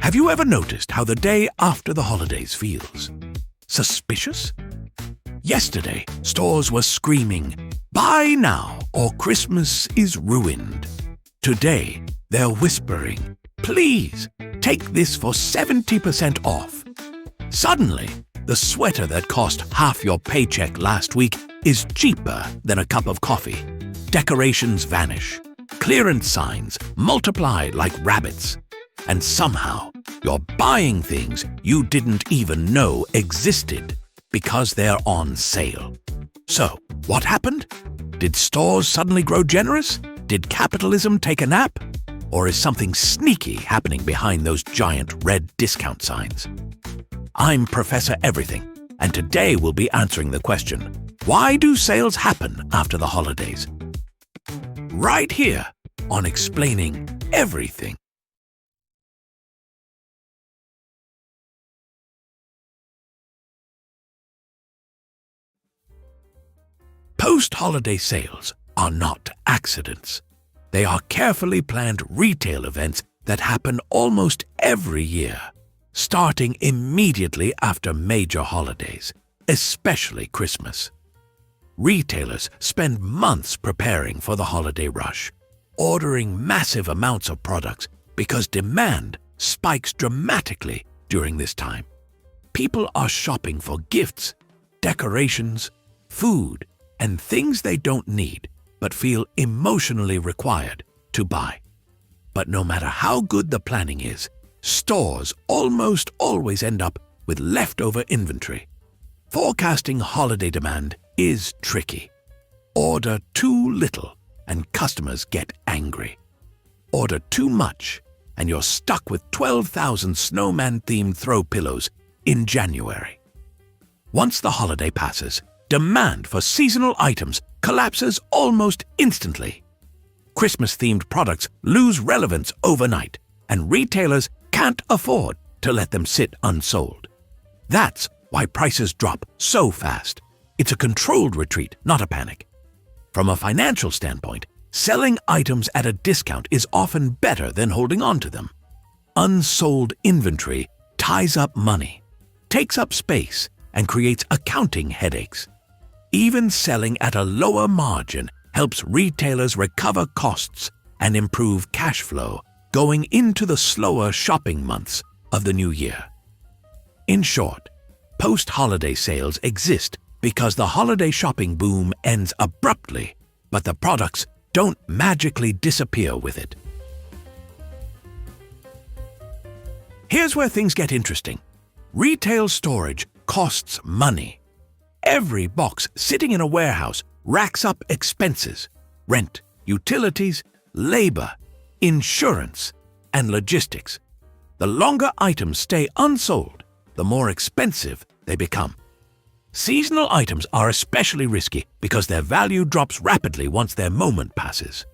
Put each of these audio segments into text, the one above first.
Have you ever noticed how the day after the holidays feels? Suspicious? Yesterday, stores were screaming, "Buy now or Christmas is ruined." Today, they're whispering, "Please, take this for 70% off." Suddenly, the sweater that cost half your paycheck last week is cheaper than a cup of coffee. Decorations vanish. Clearance signs multiply like rabbits. And somehow, you're buying things you didn't even know existed because they're on sale. So, what happened? Did stores suddenly grow generous? Did capitalism take a nap? Or is something sneaky happening behind those giant red discount signs? I'm Professor Everything, and today we'll be answering the question, why do sales happen after the holidays? Right here on Explaining Everything. Post-holiday sales are not accidents. They are carefully planned retail events that happen almost every year, starting immediately after major holidays, especially Christmas. Retailers spend months preparing for the holiday rush, ordering massive amounts of products because demand spikes dramatically during this time. People are shopping for gifts, decorations, food, and things they don't need but feel emotionally required to buy. But no matter how good the planning is, stores almost always end up with leftover inventory. Forecasting holiday demand is tricky. Order too little and customers get angry. Order too much and you're stuck with 12,000 snowman-themed throw pillows in January. Once the holiday passes, demand for seasonal items collapses almost instantly. Christmas-themed products lose relevance overnight, and retailers can't afford to let them sit unsold. That's why prices drop so fast. It's a controlled retreat, not a panic. From a financial standpoint, selling items at a discount is often better than holding on to them. Unsold inventory ties up money, takes up space, and creates accounting headaches. Even selling at a lower margin helps retailers recover costs and improve cash flow going into the slower shopping months of the new year. In short, post-holiday sales exist because the holiday shopping boom ends abruptly, but the products don't magically disappear with it. Here's where things get interesting. Retail storage costs money. Every box sitting in a warehouse racks up expenses: rent, utilities, labor, insurance, and logistics. The longer items stay unsold, the more expensive they become. Seasonal items are especially risky because their value drops rapidly once their moment passes.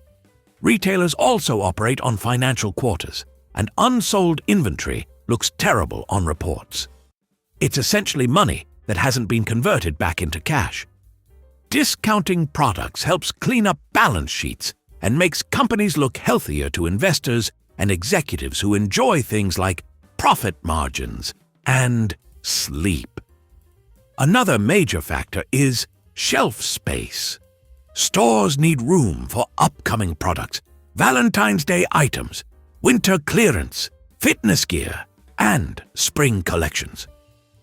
Retailers also operate on financial quarters, and unsold inventory looks terrible on reports. It's essentially money that hasn't been converted back into cash. Discounting products helps clean up balance sheets and makes companies look healthier to investors and executives who enjoy things like profit margins and sleep. Another major factor is shelf space. Stores need room for upcoming products, Valentine's Day items, winter clearance, fitness gear, and spring collections.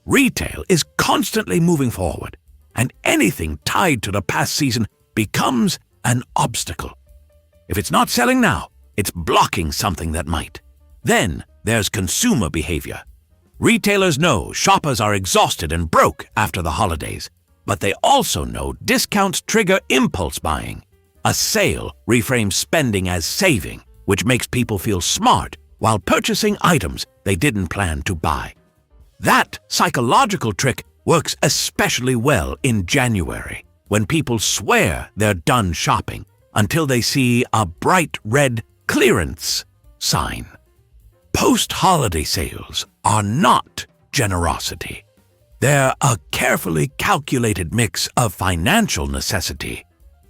Retail is constantly moving forward, and anything tied to the past season becomes an obstacle. If it's not selling now, it's blocking something that might. Then there's consumer behavior. Retailers know shoppers are exhausted and broke after the holidays, but they also know discounts trigger impulse buying. A sale reframes spending as saving, which makes people feel smart while purchasing items they didn't plan to buy. That psychological trick works especially well in January, when people swear they're done shopping until they see a bright red clearance sign. Post-holiday sales are not generosity. They're a carefully calculated mix of financial necessity,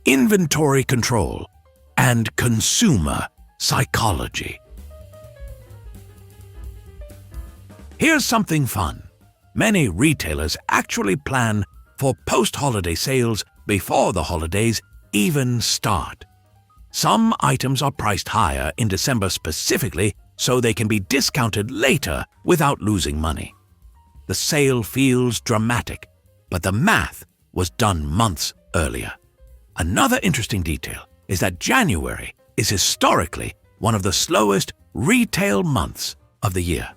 inventory control, and consumer psychology. Here's something fun. Many retailers actually plan for post-holiday sales before the holidays even start. Some items are priced higher in December specifically so they can be discounted later without losing money. The sale feels dramatic, but the math was done months earlier. Another interesting detail is that January is historically one of the slowest retail months of the year.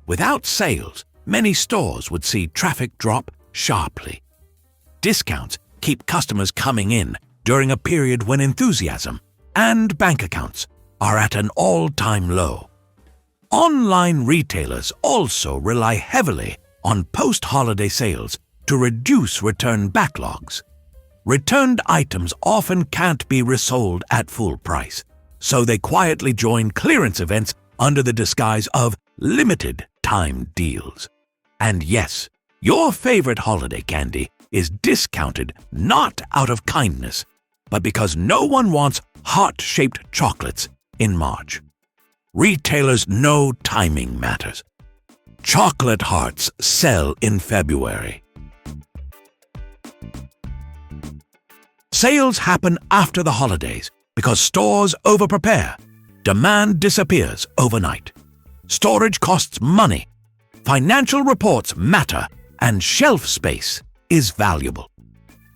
Without sales, many stores would see traffic drop sharply. Discounts keep customers coming in during a period when enthusiasm and bank accounts are at an all-time low. Online retailers also rely heavily on post-holiday sales to reduce return backlogs. Returned items often can't be resold at full price, so they quietly join clearance events under the disguise of limited time deals. And yes, your favorite holiday candy is discounted not out of kindness, but because no one wants heart-shaped chocolates in March. Retailers know timing matters. Chocolate hearts sell in February. Sales happen after the holidays because stores overprepare. Demand disappears overnight. Storage costs money. Financial reports matter, and shelf space is valuable.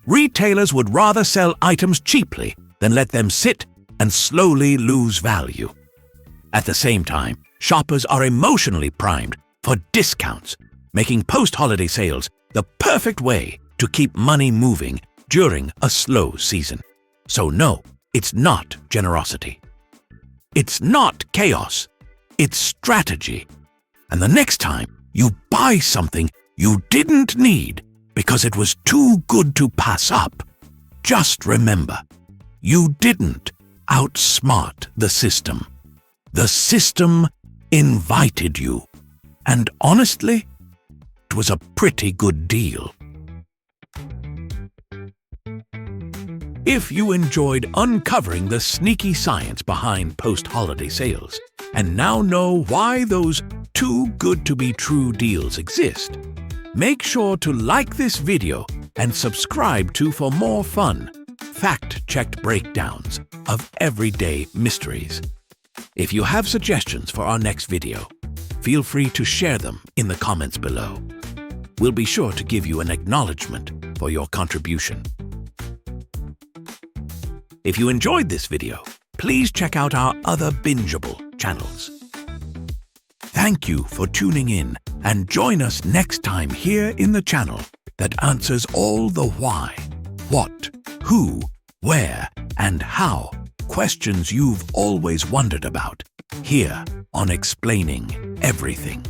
Retailers would rather sell items cheaply than let them sit and slowly lose value. At the same time, shoppers are emotionally primed for discounts, making post-holiday sales the perfect way to keep money moving during a slow season. So no, it's not generosity. It's not chaos. It's strategy. And the next time you buy something you didn't need because it was too good to pass up, just remember, you didn't outsmart the system. The system invited you. And honestly, it was a pretty good deal. If you enjoyed uncovering the sneaky science behind post-holiday sales and now know why those too good to be true deals exist, make sure to like this video and subscribe for more fun, fact-checked breakdowns of everyday mysteries. If you have suggestions for our next video, feel free to share them in the comments below. We'll be sure to give you an acknowledgement for your contribution. If you enjoyed this video, please check out our other binge-able channels. Thank you for tuning in, and join us next time here in the channel that answers all the why, what, who, where, and how questions you've always wondered about, here on Explaining Everything.